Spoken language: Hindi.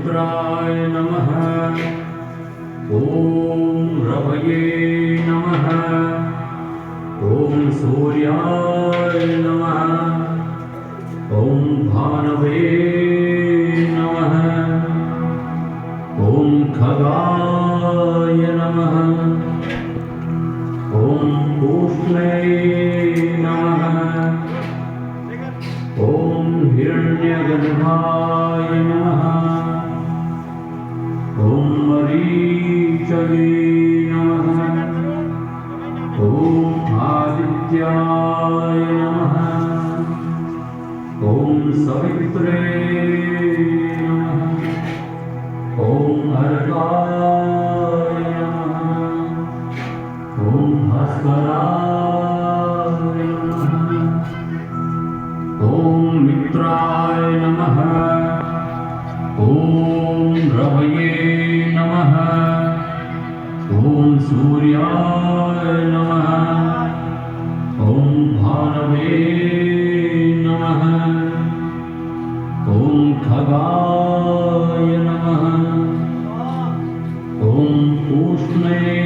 मित्राय नमः। ॐ रवये नमः। ॐ सूर्याय नमः। ॐ भानवे नमः। ॐ खगाय नमः। ॐ पूष्णे नमः। ॐ हिरण्यगर्भाय नमः। ॐ मरीचये नमः। ॐ आदित्याय नमः। ॐ सवित्रे नमः। ॐ अर्काय नमः। ॐ भास्कराय नमः। ॐ मित्राय नमः। ॐ रवये नमः। ॐ सूर्याय नमः। ॐ भानवे नमः। ॐ खगाय नमः। ॐ पूष्णे